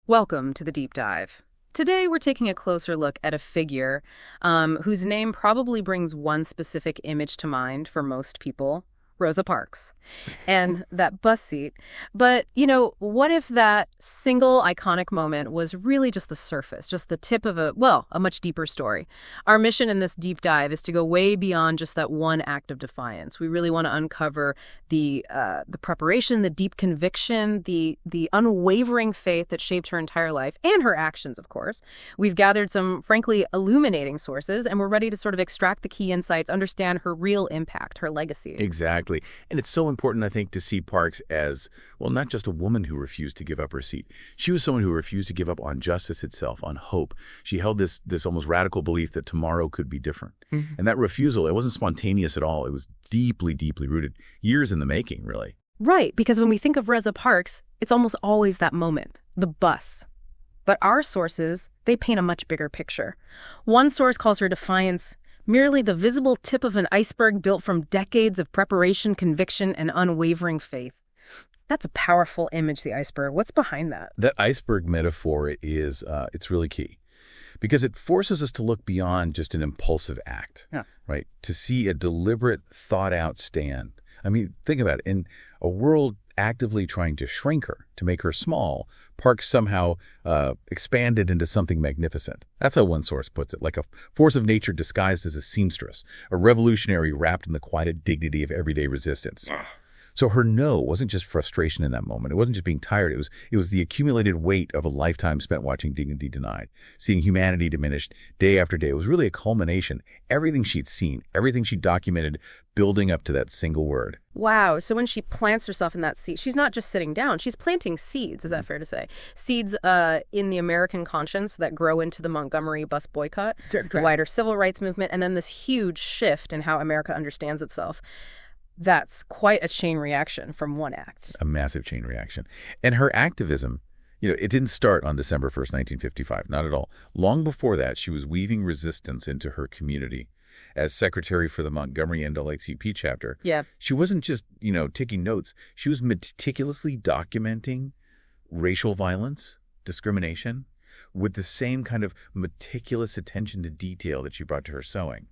Welcome to the Deep Dive. Today, we're taking a closer look at a figure whose name probably brings one specific image to mind for most people, Rosa Parks, and that bus seat. But, what if that single iconic moment was really just the surface, just the tip of a much deeper story? Our mission in this deep dive is to go way beyond just that one act of defiance. We really want to uncover the preparation, the deep conviction, the unwavering faith that shaped her entire life, and her actions, of course. We've gathered some, frankly, illuminating sources, and we're ready to sort of extract the key insights, understand her real impact, her legacy. Exactly. And it's so important, I think, to see Parks as, well, not just a woman who refused to give up her seat. She was someone who refused to give up on justice itself, on hope. She held this almost radical belief that tomorrow could be different. Mm-hmm. And that refusal, it wasn't spontaneous at all. It was deeply, deeply rooted, years in the making, really. Right, because when we think of Rosa Parks, it's almost always that moment, the bus. But our sources, they paint a much bigger picture. One source calls her defiance merely the visible tip of an iceberg built from decades of preparation, conviction, and unwavering faith. That's a powerful image, the iceberg. What's behind that? That iceberg metaphor is, it's really key because it forces us to look beyond just an impulsive act, right? To see a deliberate, thought-out stand. I mean, think about it. In a world actively trying to shrink her, to make her small, Parks somehow expanded into something magnificent. That's how one source puts it, like a force of nature disguised as a seamstress, a revolutionary wrapped in the quiet dignity of everyday resistance. So her no wasn't just frustration in that moment. It wasn't just being tired. It was the accumulated weight of a lifetime spent watching dignity denied, seeing humanity diminished day after day. It was really a culmination. Everything she'd seen, everything she documented, building up to that single word. Wow. So when she plants herself in that seat, she's not just sitting down. She's planting seeds. Is that fair to say? Seeds in the American conscience that grow into the Montgomery bus boycott, the wider civil rights movement, and then this huge shift in how America understands itself. That's quite a chain reaction from one act. A massive chain reaction. And her activism, it didn't start on December 1st, 1955, not at all. Long before that, she was weaving resistance into her community. As secretary for the Montgomery NAACP chapter, she wasn't just, taking notes. She was meticulously documenting racial violence, discrimination, with the same kind of meticulous attention to detail that she brought to her sewing.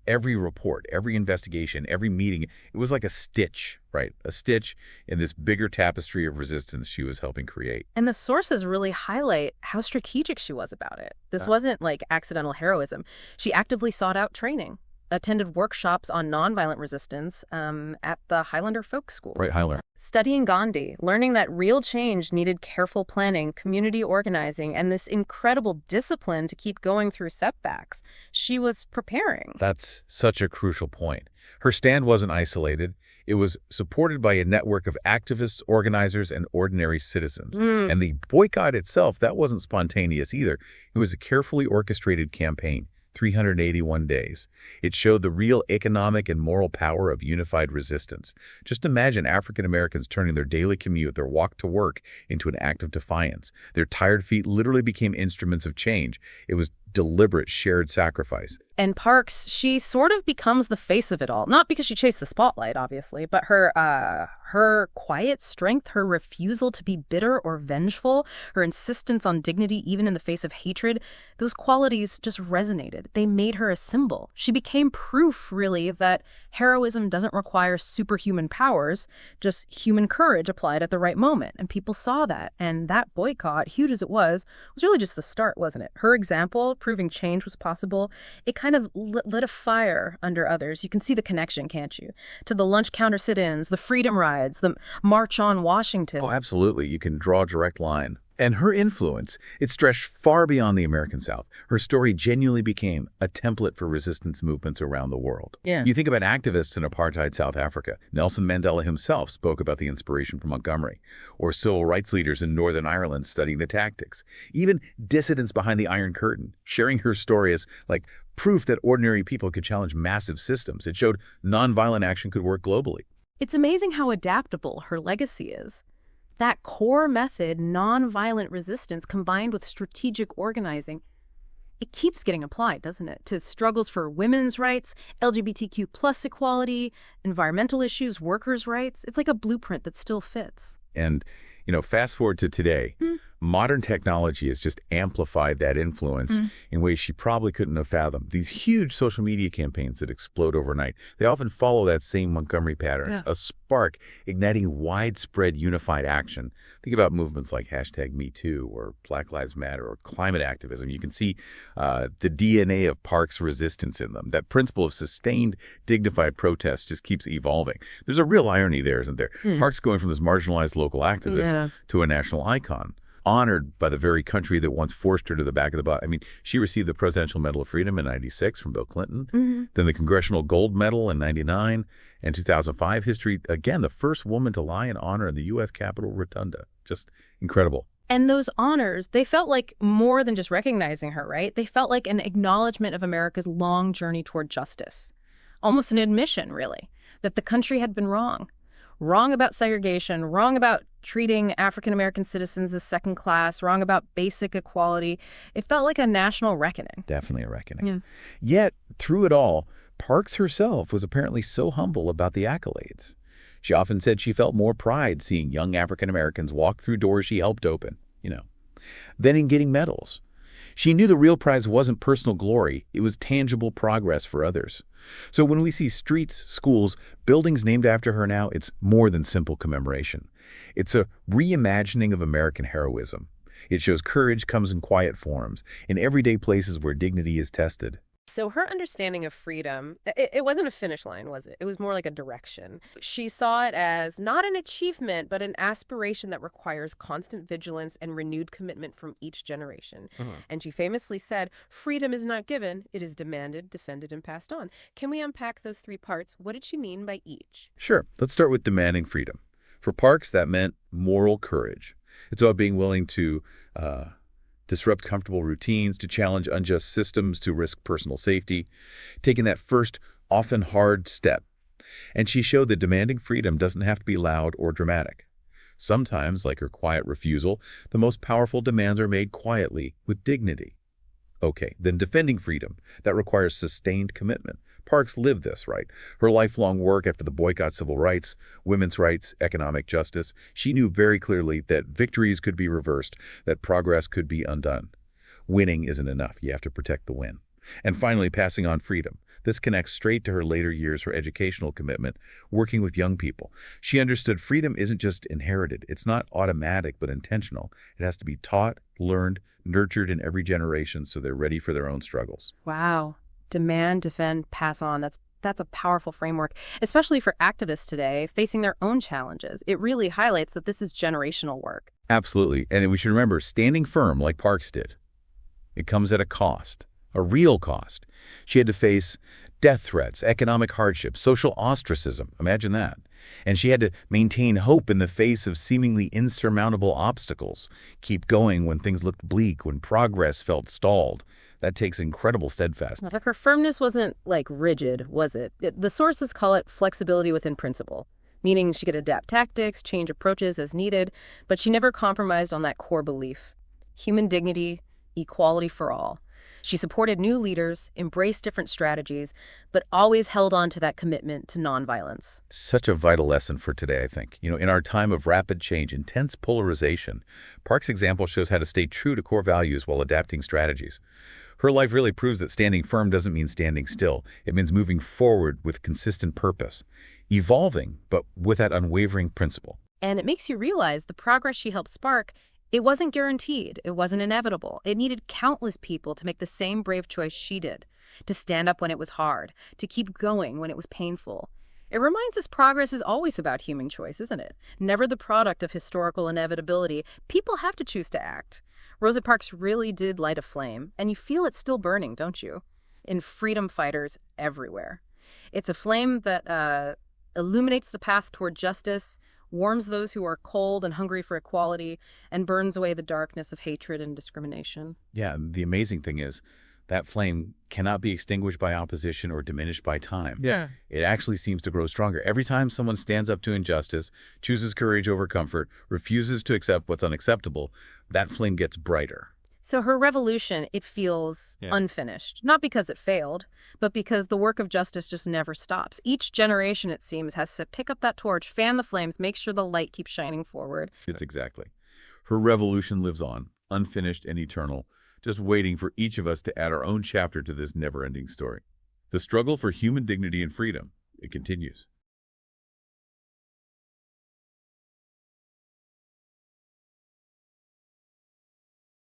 Every report, every investigation, every meeting, it was like a stitch, right? A stitch in this bigger tapestry of resistance she was helping create. And the sources really highlight how strategic she was about it. This wasn't like accidental heroism. She actively sought out training, attended workshops on nonviolent resistance at the Highlander Folk School. Right, Highlander. Studying Gandhi, learning that real change needed careful planning, community organizing, and this incredible discipline to keep going through setbacks. She was preparing. That's such a crucial point. Her stand wasn't isolated. It was supported by a network of activists, organizers, and ordinary citizens. And the boycott itself, that wasn't spontaneous either. It was a carefully orchestrated campaign. 381 days. It showed the real economic and moral power of unified resistance. Just imagine African Americans turning their daily commute, their walk to work, into an act of defiance. Their tired feet literally became instruments of change. It was deliberate shared sacrifice. And Parks, she sort of becomes the face of it all. Not because she chased the spotlight, obviously, but her quiet strength, her refusal to be bitter or vengeful, her insistence on dignity even in the face of hatred, those qualities just resonated. They made her a symbol. She became proof, really, that heroism doesn't require superhuman powers, just human courage applied at the right moment. And people saw that. And that boycott, huge as it was really just the start, wasn't it? Her example, proving change was possible, it kind of lit a fire under others. You can see the connection, can't you? To the lunch counter sit-ins, the freedom rides, the March on Washington. Oh, absolutely. You can draw a direct line. And her influence, it stretched far beyond the American South. Her story genuinely became a template for resistance movements around the world. Yeah. You think about activists in apartheid South Africa. Nelson Mandela himself spoke about the inspiration from Montgomery, or civil rights leaders in Northern Ireland studying the tactics. Even dissidents behind the Iron Curtain, sharing her story as like proof that ordinary people could challenge massive systems. It showed nonviolent action could work globally. It's amazing how adaptable her legacy is. That core method, nonviolent resistance, combined with strategic organizing, it keeps getting applied, doesn't it, to struggles for women's rights, LGBTQ plus equality, environmental issues, workers' rights. It's like a blueprint that still fits. And, fast forward to today, modern technology has just amplified that influence in ways she probably couldn't have fathomed. These huge social media campaigns that explode overnight, they often follow that same Montgomery pattern. It's a spark igniting widespread unified action. Think about movements like #MeToo or Black Lives Matter or climate activism. You can see the DNA of Parks' resistance in them. That principle of sustained, dignified protest just keeps evolving. There's a real irony there, isn't there? Parks going from this marginalized local activist to a national icon, honored by the very country that once forced her to the back of the bus. I mean, she received the Presidential Medal of Freedom in '96 from Bill Clinton, then the Congressional Gold Medal in '99, and 2005 history, again, the first woman to lie in honor in the U.S. Capitol Rotunda. Just incredible. And those honors, they felt like more than just recognizing her, right? They felt like an acknowledgement of America's long journey toward justice. Almost an admission, really, that the country had been wrong. Wrong about segregation, wrong about treating African-American citizens as second class, wrong about basic equality. It felt like a national reckoning. Definitely a reckoning. Yet, through it all, Parks herself was apparently so humble about the accolades. She often said she felt more pride seeing young African-Americans walk through doors she helped open, than in getting medals. She knew the real prize wasn't personal glory, it was tangible progress for others. So when we see streets, schools, buildings named after her now, it's more than simple commemoration. It's a reimagining of American heroism. It shows courage comes in quiet forms, in everyday places where dignity is tested. So her understanding of freedom, it wasn't a finish line, was it? It was more like a direction. She saw it as not an achievement, but an aspiration that requires constant vigilance and renewed commitment from each generation. And she famously said, freedom is not given, it is demanded, defended, and passed on. Can we unpack those three parts? What did she mean by each? Sure. Let's start with demanding freedom. For Parks, that meant moral courage. It's about being willing to disrupt comfortable routines, to challenge unjust systems, to risk personal safety, taking that first, often hard step. And she showed that demanding freedom doesn't have to be loud or dramatic. Sometimes, like her quiet refusal, the most powerful demands are made quietly, with dignity. Okay, then defending freedom, that requires sustained commitment. Parks lived this, right? Her lifelong work after the boycott, civil rights, women's rights, economic justice, she knew very clearly that victories could be reversed, that progress could be undone. Winning isn't enough. You have to protect the win. And finally, passing on freedom. This connects straight to her later years, her educational commitment, working with young people. She understood freedom isn't just inherited. It's not automatic, but intentional. It has to be taught, learned, nurtured in every generation so they're ready for their own struggles. Wow. Demand, defend, pass on. That's a powerful framework, especially for activists today facing their own challenges. It really highlights that this is generational work. Absolutely. And we should remember, standing firm like Parks did, it comes at a cost, a real cost. She had to face death threats, economic hardship, social ostracism. Imagine that. And she had to maintain hope in the face of seemingly insurmountable obstacles, keep going when things looked bleak, when progress felt stalled. That takes incredible steadfastness. But her firmness wasn't, rigid, was it? The sources call it flexibility within principle, meaning she could adapt tactics, change approaches as needed, but she never compromised on that core belief: human dignity, equality for all. She supported new leaders, embraced different strategies, but always held on to that commitment to nonviolence. Such a vital lesson for today, I think. In our time of rapid change, intense polarization, Parks' example shows how to stay true to core values while adapting strategies. Her life really proves that standing firm doesn't mean standing still. It means moving forward with consistent purpose, evolving, but with that unwavering principle. And it makes you realize the progress she helped spark, it wasn't guaranteed. It wasn't inevitable. It needed countless people to make the same brave choice she did, to stand up when it was hard, to keep going when it was painful. It reminds us progress is always about human choice, isn't it? Never the product of historical inevitability. People have to choose to act. Rosa Parks really did light a flame, and you feel it still burning, don't you? In freedom fighters everywhere. It's a flame that illuminates the path toward justice, warms those who are cold and hungry for equality, and burns away the darkness of hatred and discrimination. Yeah, the amazing thing is that flame cannot be extinguished by opposition or diminished by time. Yeah. It actually seems to grow stronger. Every time someone stands up to injustice, chooses courage over comfort, refuses to accept what's unacceptable, that flame gets brighter. So her revolution, it feels unfinished. Not because it failed, but because the work of justice just never stops. Each generation, it seems, has to pick up that torch, fan the flames, make sure the light keeps shining forward. It's exactly. Her revolution lives on, unfinished and eternal, just waiting for each of us to add our own chapter to this never-ending story. The struggle for human dignity and freedom, it continues.